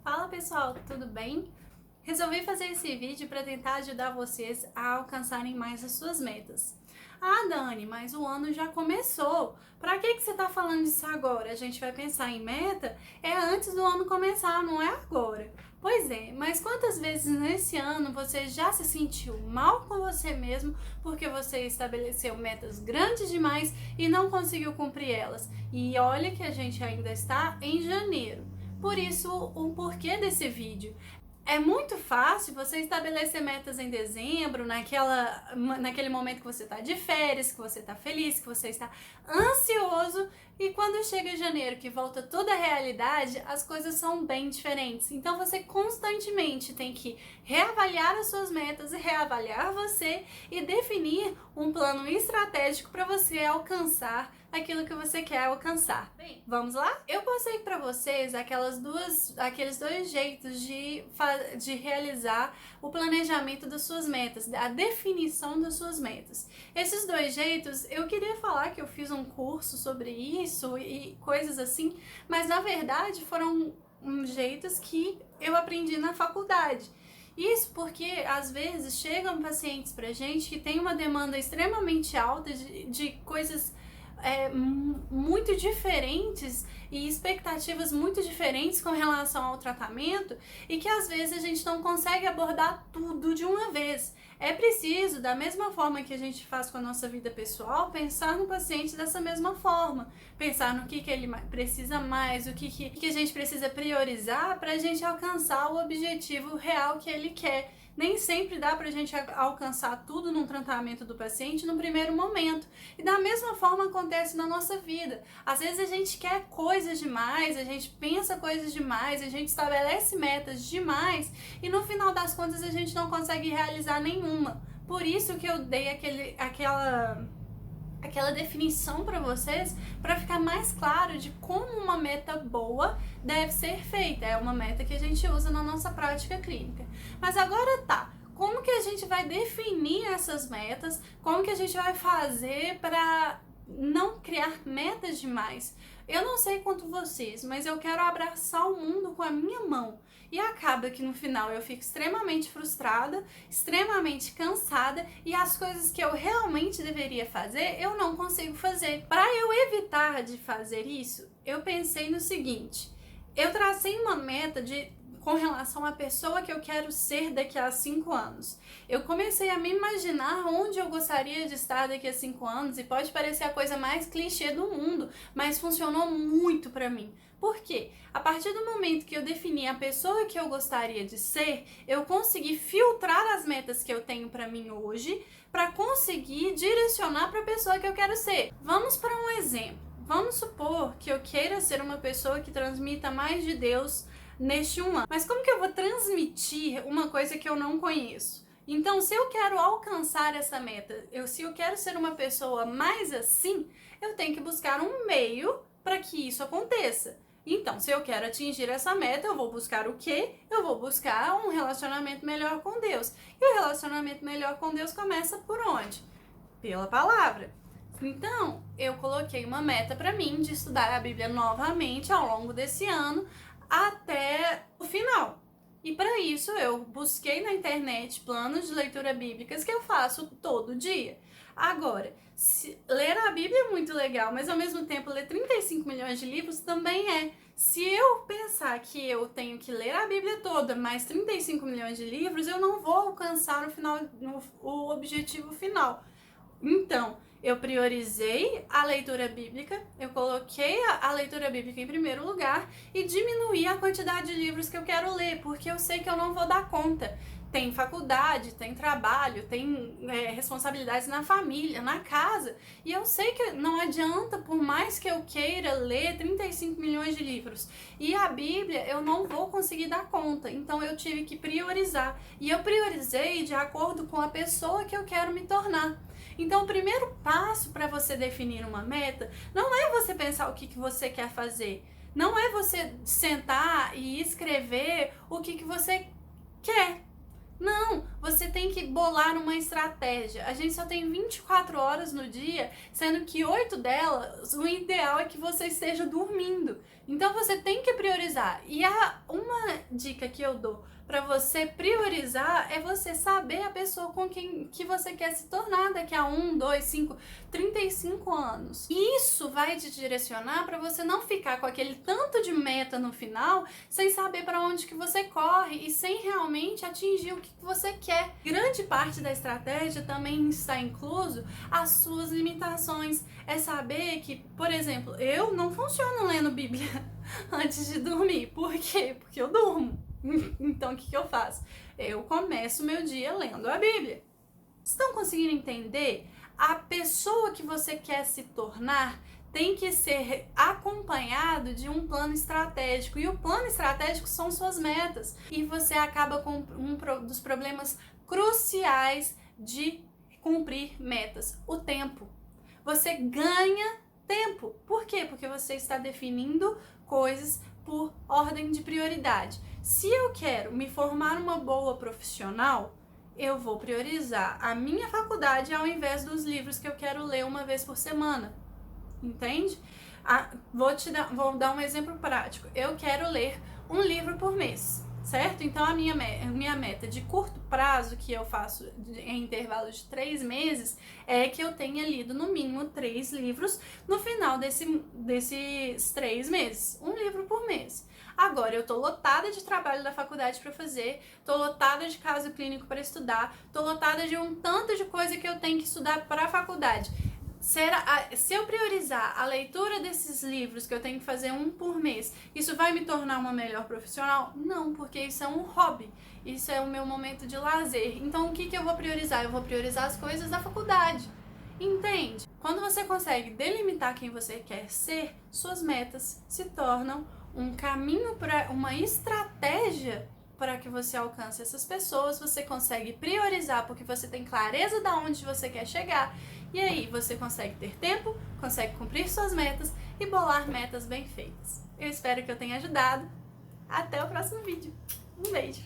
Fala pessoal, tudo bem? Resolvi fazer esse vídeo para tentar ajudar vocês a alcançarem mais as suas metas. Ah, Dani, mas o ano já começou. Para que você está falando disso agora? A gente vai pensar em meta antes do ano começar, não é agora. Pois é, mas quantas vezes nesse ano você já se sentiu mal com você mesmo porque você estabeleceu metas grandes demais e não conseguiu cumprir elas? E olha que a gente ainda está em janeiro. Por isso, o porquê desse vídeo. É muito fácil você estabelecer metas em dezembro, naquele momento que você está de férias, que você está feliz, que você está ansioso, e quando chega janeiro, que volta toda a realidade, as coisas são bem diferentes. Então você constantemente tem que reavaliar as suas metas e reavaliar você e definir um plano estratégico para você alcançar aquilo que você quer alcançar. Bem, vamos lá? Eu passei para vocês aqueles dois jeitos de realizar o planejamento das suas metas, a definição das suas metas. Esses dois jeitos, eu queria falar que eu fiz um curso sobre isso e coisas assim, mas na verdade foram jeitos que eu aprendi na faculdade. Isso porque, às vezes, chegam pacientes pra gente que tem uma demanda extremamente alta de coisas muito diferentes e expectativas muito diferentes com relação ao tratamento e que às vezes a gente não consegue abordar tudo de uma vez. É preciso, da mesma forma que a gente faz com a nossa vida pessoal, pensar no paciente dessa mesma forma, pensar no que ele precisa mais, o que a gente precisa priorizar para a gente alcançar o objetivo real que ele quer. Nem sempre dá pra gente alcançar tudo num tratamento do paciente no primeiro momento. E da mesma forma acontece na nossa vida. Às vezes a gente quer coisas demais, a gente pensa coisas demais, a gente estabelece metas demais e no final das contas a gente não consegue realizar nenhuma. Por isso que eu dei aquela definição para vocês, para ficar mais claro de como uma meta boa deve ser feita. É uma meta que a gente usa na nossa prática clínica. Mas agora tá, como que a gente vai definir essas metas? Como que a gente vai fazer para não criar metas demais? Eu não sei quanto vocês, mas eu quero abraçar o mundo com a minha mão. E acaba que no final eu fico extremamente frustrada, extremamente cansada e as coisas que eu realmente deveria fazer, eu não consigo fazer. Para eu evitar de fazer isso, eu pensei no seguinte: eu tracei uma meta com relação à pessoa que eu quero ser daqui a 5 anos. Eu comecei a me imaginar onde eu gostaria de estar daqui a 5 anos e pode parecer a coisa mais clichê do mundo, mas funcionou muito pra mim. Por quê? A partir do momento que eu defini a pessoa que eu gostaria de ser, eu consegui filtrar as metas que eu tenho pra mim hoje para conseguir direcionar para a pessoa que eu quero ser. Vamos para um exemplo. Vamos supor que eu queira ser uma pessoa que transmita mais de Deus neste um ano. Mas como que eu vou transmitir uma coisa que eu não conheço? Então, se eu quero alcançar essa meta, se eu quero ser uma pessoa mais assim, eu tenho que buscar um meio para que isso aconteça. Então, se eu quero atingir essa meta, eu vou buscar o quê? Eu vou buscar um relacionamento melhor com Deus. E o relacionamento melhor com Deus começa por onde? Pela palavra. Então, eu coloquei uma meta para mim de estudar a Bíblia novamente ao longo desse ano até o final. E para isso eu busquei na internet planos de leitura bíblicas que eu faço todo dia. Agora, ler a Bíblia é muito legal, mas ao mesmo tempo ler 35 milhões de livros também é. Se eu pensar que eu tenho que ler a Bíblia toda, mais 35 milhões de livros, eu não vou alcançar o objetivo final. Então, eu priorizei a leitura bíblica, eu coloquei a leitura bíblica em primeiro lugar e diminuí a quantidade de livros que eu quero ler, porque eu sei que eu não vou dar conta. Tem faculdade, tem trabalho, tem responsabilidades na família, na casa, e eu sei que não adianta, por mais que eu queira ler 35 milhões de livros, e a Bíblia eu não vou conseguir dar conta, então eu tive que priorizar, e eu priorizei de acordo com a pessoa que eu quero me tornar. Então, o primeiro passo para você definir uma meta não é você pensar o que você quer fazer. Não é você sentar e escrever o que você quer. Não, você tem que bolar uma estratégia. A gente só tem 24 horas no dia, sendo que 8 delas, o ideal é que você esteja dormindo. Então você tem que priorizar. E uma dica que eu dou para você priorizar é você saber a pessoa com quem que você quer se tornar daqui a 1, 2, 5, 35 anos. E isso vai te direcionar para você não ficar com aquele tanto de meta no final, sem saber para onde que você corre e sem realmente atingir o que você quer. Grande parte da estratégia também está incluso as suas limitações. É saber que, por exemplo, eu não funciono lendo Bíblia antes de dormir. Por quê? Porque eu durmo. Então, o que eu faço? Eu começo o meu dia lendo a Bíblia. Estão conseguindo entender? A pessoa que você quer se tornar tem que ser acompanhado de um plano estratégico. E o plano estratégico são suas metas. E você acaba com um dos problemas cruciais de cumprir metas: o tempo. Você ganha tempo. Por quê? Porque você está definindo coisas por ordem de prioridade. Se eu quero me formar uma boa profissional, eu vou priorizar a minha faculdade ao invés dos livros que eu quero ler uma vez por semana. Entende? Vou dar um exemplo prático. Eu quero ler um livro por mês, certo? Então a minha meta de curto prazo, que eu faço em intervalo de 3 meses, é que eu tenha lido no mínimo 3 livros no final desses 3 meses. Um livro por mês. Agora, eu tô lotada de trabalho da faculdade para fazer, tô lotada de caso clínico para estudar, tô lotada de um tanto de coisa que eu tenho que estudar para a faculdade. Se eu priorizar a leitura desses livros, que eu tenho que fazer um por mês, isso vai me tornar uma melhor profissional? Não, porque isso é um hobby, isso é o meu momento de lazer. Então, o que eu vou priorizar? Eu vou priorizar as coisas da faculdade. Entende? Quando você consegue delimitar quem você quer ser, suas metas se tornam um caminho, para uma estratégia para que você alcance essas pessoas. Você consegue priorizar porque você tem clareza de onde você quer chegar. E aí você consegue ter tempo, consegue cumprir suas metas e bolar metas bem feitas. Eu espero que eu tenha ajudado. Até o próximo vídeo. Um beijo!